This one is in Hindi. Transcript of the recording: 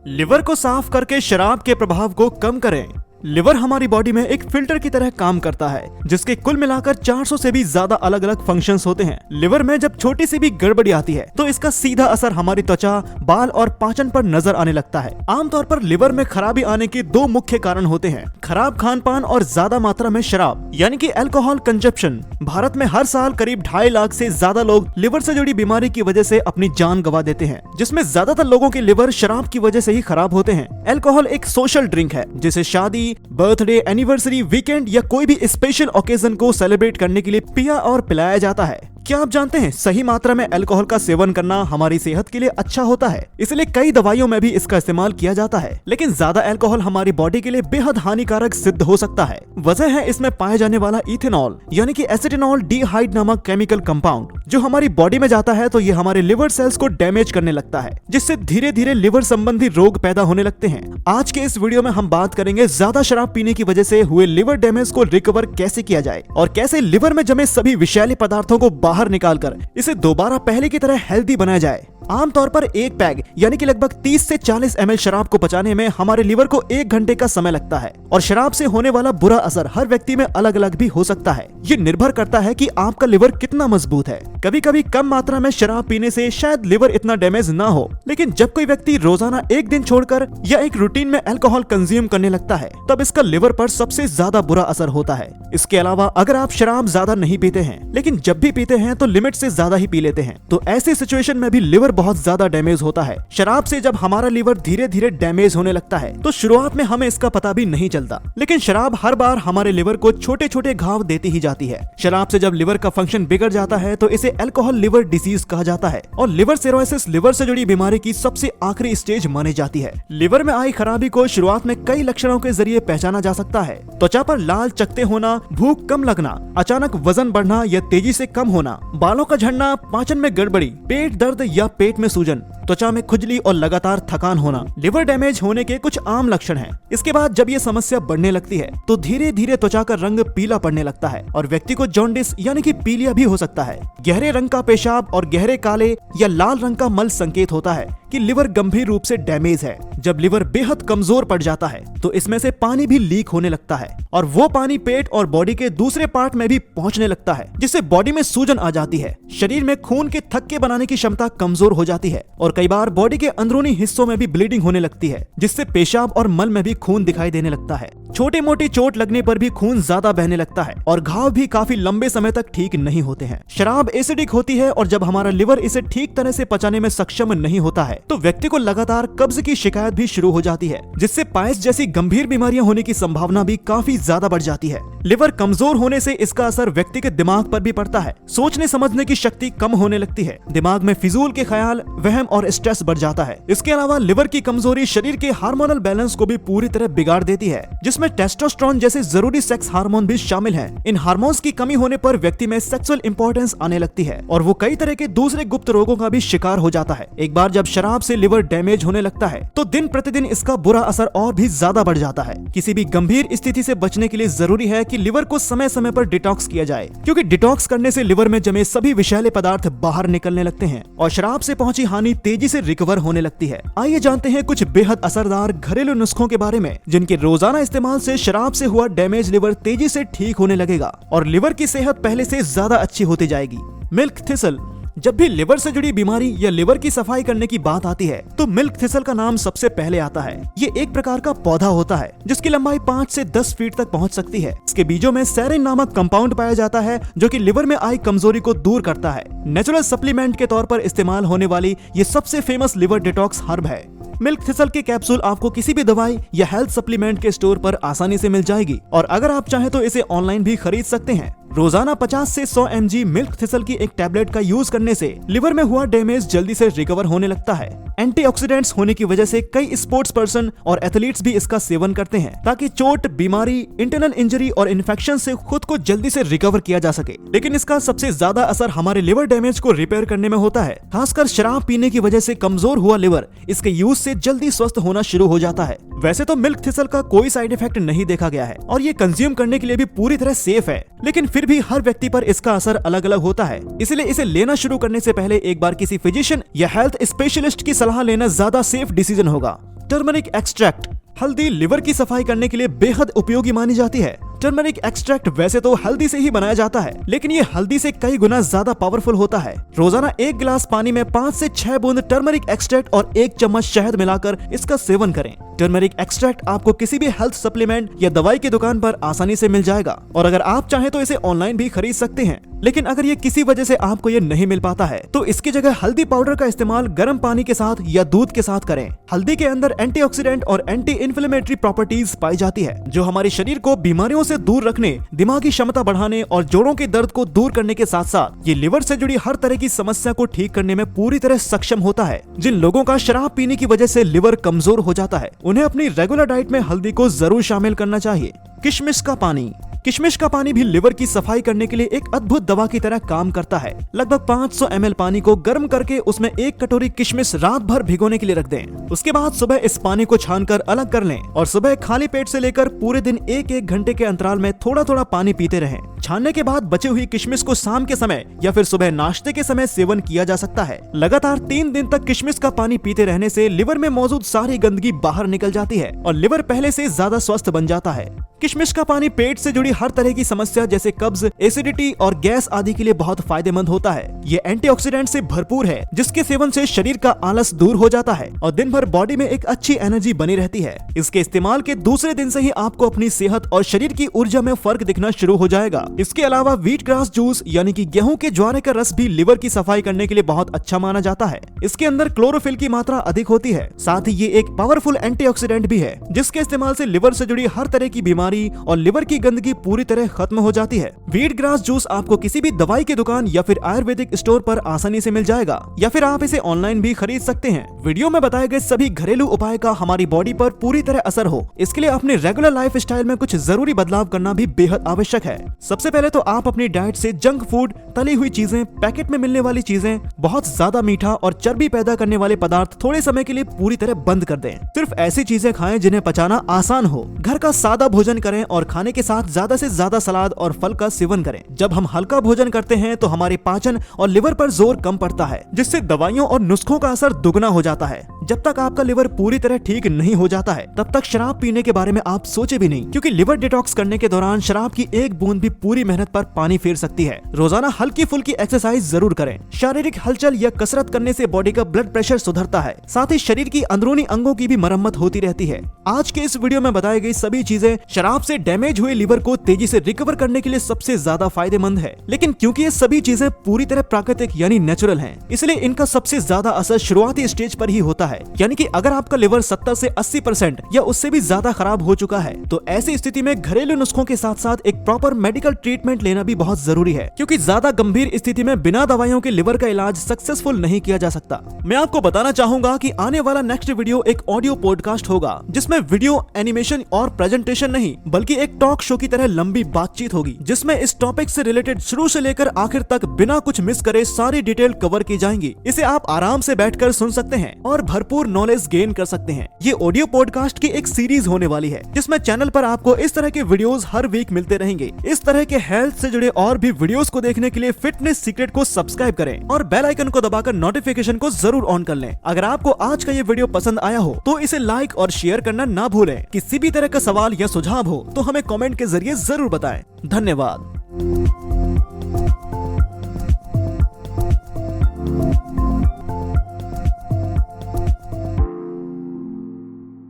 लिवर को साफ करके शराब के प्रभाव को कम करें। लिवर हमारी बॉडी में एक फिल्टर की तरह काम करता है, जिसके कुल मिलाकर 400 से भी ज्यादा अलग अलग फंक्शंस होते हैं। लिवर में जब छोटी सी भी गड़बड़ी आती है तो इसका सीधा असर हमारी त्वचा, बाल और पाचन पर नजर आने लगता है। आमतौर पर लिवर में खराबी आने के दो मुख्य कारण होते हैं, खराब खान पान और ज्यादा मात्रा में शराब यानी कि अल्कोहल कंजप्शन। भारत में हर साल करीब 2.5 लाख से ज्यादा लोग लिवर से जुड़ी बीमारी की वजह से अपनी जान गंवा देते हैं, जिसमें ज्यादातर लोगों के लिवर शराब की वजह से ही खराब होते हैं। अल्कोहल एक सोशल ड्रिंक है जिसे शादी, बर्थडे, एनिवर्सरी, वीकेंड या कोई भी स्पेशल ओकेजन को सेलिब्रेट करने के लिए पिया और पिलाया जाता है। क्या आप जानते हैं सही मात्रा में अल्कोहल का सेवन करना हमारी सेहत के लिए अच्छा होता है, इसलिए कई दवाइयों में भी इसका इस्तेमाल किया जाता है। लेकिन ज्यादा अल्कोहल हमारी बॉडी के लिए बेहद हानिकारक सिद्ध हो सकता है। वजह है इसमें पाए जाने वाला इथेनॉल यानी कि एसिटिनॉल डिहाइड नामक केमिकल कंपाउंड, जो हमारी बॉडी में जाता है तो ये हमारे लिवर सेल्स को डैमेज करने लगता है, जिससे धीरे धीरे लिवर संबंधी रोग पैदा होने लगते हैं। आज के इस वीडियो में हम बात करेंगे ज्यादा शराब पीने की वजह से हुए लिवर डैमेज को रिकवर कैसे किया जाए और कैसे लिवर में जमे सभी विषैले पदार्थों को बाहर निकालकर इसे दोबारा पहले की तरह हेल्दी बनाया जाए। आमतौर पर एक पैग यानी कि लगभग 30 से 40 ml शराब को पचाने में हमारे लिवर को 1 घंटे का समय लगता है और शराब से होने वाला बुरा असर हर व्यक्ति में अलग अलग भी हो सकता है। ये निर्भर करता है कि आपका लिवर कितना मजबूत है। कभी कभी कम मात्रा में शराब पीने से शायद लिवर इतना डैमेज ना हो, लेकिन जब कोई व्यक्ति रोजाना एक दिन छोड़कर या एक रूटीन में अल्कोहल कंज्यूम करने लगता है तब इसका लिवर पर सबसे ज्यादा बुरा असर होता है। इसके अलावा अगर आप शराब ज्यादा नहीं पीते हैं लेकिन जब भी पीते हैं तो लिमिट से ज्यादा ही पी लेते हैं तो ऐसी सिचुएशन में भी लिवर बहुत ज्यादा डैमेज होता है। शराब से जब हमारा लिवर धीरे धीरे डैमेज होने लगता है तो शुरुआत में हमें इसका पता भी नहीं चलता, लेकिन शराब हर बार हमारे लिवर को छोटे छोटे घाव देती ही जाती है। शराब से जब लिवर का फंक्शन बिगड़ जाता है तो इसे अल्कोहल लिवर डिजीज कहा जाता है और लिवर सिरोसिस लिवर से जुड़ी बीमारी की सबसे आखिरी स्टेज मानी जाती है। लिवर में आई खराबी को शुरुआत में कई लक्षणों के जरिए पहचाना जा सकता है। त्वचा पर लाल चकत्ते होना, भूख कम लगना, अचानक वजन बढ़ना या तेजी से कम होना, बालों का झड़ना, पाचन में गड़बड़ी, पेट दर्द या पेट में सूजन, त्वचा में खुजली और लगातार थकान होना लिवर डैमेज होने के कुछ आम लक्षण हैं। इसके बाद जब ये समस्या बढ़ने लगती है तो धीरे धीरे त्वचा का रंग पीला पड़ने लगता है और व्यक्ति को जॉन्डिस यानी कि पीलिया भी हो सकता है। गहरे रंग का पेशाब और गहरे काले या लाल रंग का मल संकेत होता है कि लिवर गंभीर रूप से डैमेज है। जब लिवर बेहद कमजोर पड़ जाता है तो इसमें से पानी भी लीक होने लगता है और वो पानी पेट और बॉडी के दूसरे पार्ट में भी पहुंचने लगता है, जिससे बॉडी में सूजन आ जाती है। शरीर में खून के थक्के बनाने की क्षमता कमजोर हो जाती है और कई बार बॉडी के अंदरूनी हिस्सों में भी ब्लीडिंग होने लगती है, जिससे पेशाब और मल में भी खून दिखाई देने लगता है। छोटी मोटी चोट लगने पर भी खून ज्यादा बहने लगता है और घाव भी काफी लंबे समय तक ठीक नहीं होते हैं। शराब एसिडिक होती है और जब हमारा लिवर इसे ठीक तरह से पचाने में सक्षम नहीं होता है तो व्यक्ति को लगातार कब्ज की शिकायत भी शुरू हो जाती है, जिससे पायल्स जैसी गंभीर बीमारियां होने की संभावना भी काफी ज्यादा बढ़ जाती है। लिवर कमजोर होने से इसका असर व्यक्ति के दिमाग पर भी पड़ता है। सोचने समझने की शक्ति कम होने लगती है, दिमाग में फिजूल के ख्याल, वहम और स्ट्रेस बढ़ जाता है। इसके अलावा लिवर की कमजोरी शरीर के हार्मोनल बैलेंस को भी पूरी तरह बिगाड़ देती है, जिसमें टेस्टोस्टेरोन जैसे जरूरी सेक्स हार्मोन भी शामिल हैं। इन हार्मोन्स की कमी होने पर व्यक्ति में सेक्सुअल इंपॉर्टेंस आने लगती है और वो कई तरह के दूसरे गुप्त रोगों का भी शिकार हो जाता है। एक बार जब शराब से लिवर डैमेज होने लगता है तो दिन प्रतिदिन इसका बुरा असर और भी ज्यादा बढ़ जाता है। किसी भी गंभीर स्थिति से बचने के लिए जरूरी है कि लिवर को समय समय पर डिटॉक्स किया जाए, क्योंकि डिटॉक्स करने से लिवर में जमे सभी विषैले पदार्थ बाहर निकलने लगते हैं और शराब से पहुंची हानि तेजी से रिकवर होने लगती है। आइए जानते हैं कुछ बेहद असरदार घरेलू नुस्खों के बारे में जिनके रोजाना इस्तेमाल से शराब से हुआ डैमेज लिवर तेजी से ठीक होने लगेगा और लिवर की सेहत पहले से ज्यादा अच्छी होती जाएगी। Milk thistle. जब भी लिवर से जुड़ी बीमारी या लिवर की सफाई करने की बात आती है तो मिल्क थिसल का नाम सबसे पहले आता है। ये एक प्रकार का पौधा होता है जिसकी लंबाई 5 से 10 फीट तक पहुंच सकती है। इसके बीजों में सेरिन नामक कंपाउंड पाया जाता है जो कि लिवर में आई कमजोरी को दूर करता है। नेचुरल सप्लीमेंट के तौर पर इस्तेमाल होने वाली ये सबसे फेमस लिवर डिटॉक्स हर्ब है। मिल्क थिसल के कैप्सूल आपको किसी भी दवाई या हेल्थ सप्लीमेंट के स्टोर पर आसानी से मिल जाएगी और अगर आप चाहें तो इसे ऑनलाइन भी खरीद सकते हैं। रोजाना 50 से 100 mg मिल्क थिसल की एक टैबलेट का यूज करने से लिवर में हुआ डैमेज जल्दी से रिकवर होने लगता है। एंटीऑक्सीडेंट्स होने की वजह से कई स्पोर्ट्स पर्सन और एथलीट्स भी इसका सेवन करते हैं ताकि चोट, बीमारी, इंटरनल इंजरी और इन्फेक्शन से खुद को जल्दी से रिकवर किया जा सके। लेकिन इसका सबसे ज्यादा असर हमारे लिवर डैमेज को रिपेयर करने में होता है। खासकर शराब पीने की वजह से कमजोर हुआ लिवर इसके यूज से जल्दी स्वस्थ होना शुरू हो जाता है। वैसे तो मिल्क थिसल का कोई साइड इफेक्ट नहीं देखा गया है और ये कंज्यूम करने के लिए भी पूरी तरह सेफ है, लेकिन फिर भी हर व्यक्ति पर इसका असर अलग अलग होता है। इसलिए इसे लेना शुरू करने से पहले एक बार किसी फिजिशियन या हेल्थ स्पेशलिस्ट की सलाह लेना ज्यादा सेफ डिसीजन होगा। Turmeric extract. हल्दी लिवर की सफाई करने के लिए बेहद उपयोगी मानी जाती है। टर्मरिक एक्सट्रैक्ट वैसे तो हल्दी से ही बनाया जाता है, लेकिन ये हल्दी से कई गुना ज्यादा पावरफुल होता है। रोजाना 1 गिलास पानी में 5 से 6 बूंद टर्मरिक एक्सट्रैक्ट और 1 चम्मच शहद मिलाकर इसका सेवन करें। टर्मरिक एक्सट्रैक्ट आपको किसी भी हेल्थ सप्लीमेंट या दवाई की दुकान पर आसानी से मिल जाएगा, और अगर आप चाहें तो इसे ऑनलाइन भी खरीद सकते हैं। लेकिन अगर ये किसी वजह से आपको ये नहीं मिल पाता है तो इसकी जगह हल्दी पाउडर का इस्तेमाल गर्म पानी के साथ या दूध के साथ करें। हल्दी के अंदर एंटीऑक्सीडेंट और एंटी इन्फ्लेमेटरी प्रॉपर्टीज पाई जाती है, जो हमारे शरीर को बीमारियों से दूर रखने, दिमागी क्षमता बढ़ाने और जोड़ों के दर्द को दूर करने के साथ साथ ये लिवर से जुड़ी हर तरह की समस्या को ठीक करने में पूरी तरह सक्षम होता है। जिन लोगों का शराब पीने की वजह से लिवर कमजोर हो जाता है, उन्हें अपनी रेगुलर डाइट में हल्दी को जरूर शामिल करना चाहिए। किशमिश का पानी। किशमिश का पानी भी लिवर की सफाई करने के लिए एक अद्भुत दवा की तरह काम करता है। लगभग 500 ml पानी को गर्म करके उसमें 1 कटोरी किशमिश रात भर भिगोने के लिए रख दें। उसके बाद सुबह इस पानी को छानकर अलग कर लें और सुबह खाली पेट से लेकर पूरे दिन 1-1 घंटे के अंतराल में थोड़ा थोड़ा पानी पीते रहें। छानने के बाद बचे हुई किशमिश को शाम के समय या फिर सुबह नाश्ते के समय सेवन किया जा सकता है। लगातार 3 दिन तक किशमिश का पानी पीते रहने से लिवर में मौजूद सारी गंदगी बाहर निकल जाती है और लिवर पहले से ज्यादा स्वस्थ बन जाता है। किशमिश का पानी पेट से जुड़ी हर तरह की समस्या जैसे कब्ज, एसिडिटी और गैस आदि के लिए बहुत फायदेमंद होता है। ये एंटीऑक्सीडेंट से भरपूर है, जिसके सेवन से शरीर का आलस दूर हो जाता है और दिन भर बॉडी में एक अच्छी एनर्जी बनी रहती है। इसके इस्तेमाल के दूसरे दिन से ही आपको अपनी सेहत और शरीर की ऊर्जा में फर्क दिखना शुरू हो जाएगा। इसके अलावा व्हीट ग्रास जूस यानी कि गेहूं के ज्वारे का रस भी लिवर की सफाई करने के लिए बहुत अच्छा माना जाता है। इसके अंदर क्लोरोफिल की मात्रा अधिक होती है, साथ ही ये एक पावरफुल एंटीऑक्सीडेंट भी है, जिसके इस्तेमाल से लिवर से जुड़ी हर तरह की बीमारी और लिवर की गंदगी पूरी तरह खत्म हो जाती है। व्हीट ग्रास जूस आपको किसी भी दवाई की दुकान या फिर आयुर्वेदिक स्टोर पर आसानी से मिल जाएगा, या फिर आप इसे ऑनलाइन भी खरीद सकते हैं। वीडियो में बताए गए सभी घरेलू उपाय का हमारी बॉडी पर पूरी तरह असर हो, इसके लिए अपने रेगुलर लाइफ स्टाइल में कुछ जरूरी बदलाव करना भी बेहद आवश्यक है। सबसे पहले तो आप अपनी डाइट से जंक फूड, तली हुई चीजें, पैकेट में मिलने वाली चीजें, बहुत ज्यादा मीठा और चर्बी पैदा करने वाले पदार्थ थोड़े समय के लिए पूरी तरह बंद कर दें। सिर्फ ऐसी चीजें खाएं जिन्हें पचाना आसान हो। घर का सादा भोजन करें और खाने के साथ ज्यादा से ज्यादा सलाद और फल का सेवन करें। जब हम हल्का भोजन करते हैं तो हमारे पाचन और लिवर पर जोर कम पड़ता है, जिससे दवाइयों और नुस्खों का असर दुगना हो जाता है। जब तक आपका लिवर पूरी तरह ठीक नहीं हो जाता है, तब तक शराब पीने के बारे में आप सोचे भी नहीं, क्योंकि लिवर डिटॉक्स करने के दौरान शराब की एक बूंद भी पूरी मेहनत पर पानी फेर सकती है। रोजाना हल्की फुल्की एक्सरसाइज जरूर करें। शारीरिक हलचल या कसरत करने से बॉडी का ब्लड प्रेशर सुधरता है, साथ ही शरीर की अंदरूनी अंगों की भी मरम्मत होती रहती है। आज के इस वीडियो में बताई गई सभी चीजें शराब से डैमेज हुए लिवर को तेजी से रिकवर करने के लिए सबसे ज्यादा फायदेमंद है। लेकिन क्योंकि ये सभी चीजें पूरी तरह प्राकृतिक यानी नेचुरल हैं, इसलिए इनका सबसे ज्यादा असर शुरुआती स्टेज पर ही होता है। यानी कि अगर आपका लिवर 70 से 80% या उससे भी ज्यादा खराब हो चुका है, तो ऐसी स्थिति में घरेलू नुस्खों के साथ साथ एक प्रॉपर मेडिकल ट्रीटमेंट लेना भी बहुत जरूरी है, क्योंकि ज्यादा गंभीर स्थिति में बिना दवाइयों के लिवर का इलाज सक्सेसफुल नहीं किया जा सकता। मैं आपको बताना चाहूंगा कि आने वाला नेक्स्ट वीडियो एक ऑडियो पॉडकास्ट होगा, जिसमें वीडियो, एनिमेशन और प्रेजेंटेशन नहीं बल्कि एक टॉक शो की तरह लंबी बातचीत होगी, जिसमें इस टॉपिक से रिलेटेड शुरू से लेकर आखिर तक बिना कुछ मिस करे सारी डिटेल कवर की जाएंगी। इसे आप आराम से बैठकर सुन सकते हैं और भरपूर नॉलेज गेन कर सकते हैं। ये ऑडियो पॉडकास्ट की एक सीरीज होने वाली है, जिसमें चैनल पर आपको इस तरह के वीडियोस हर वीक मिलते रहेंगे। इस तरह के हेल्थ से जुड़े और भी वीडियोस को देखने के लिए फिटनेस सीक्रेट को सब्सक्राइब करें और बेल आइकन को दबाकर नोटिफिकेशन को जरूर ऑन कर लें। अगर आपको आज का ये वीडियो पसंद आया हो तो इसे लाइक और शेयर करना ना भूलें। किसी भी तरह का सवाल या सुझाव हो तो हमें कमेंट के जरिए जरूर बताएं। धन्यवाद।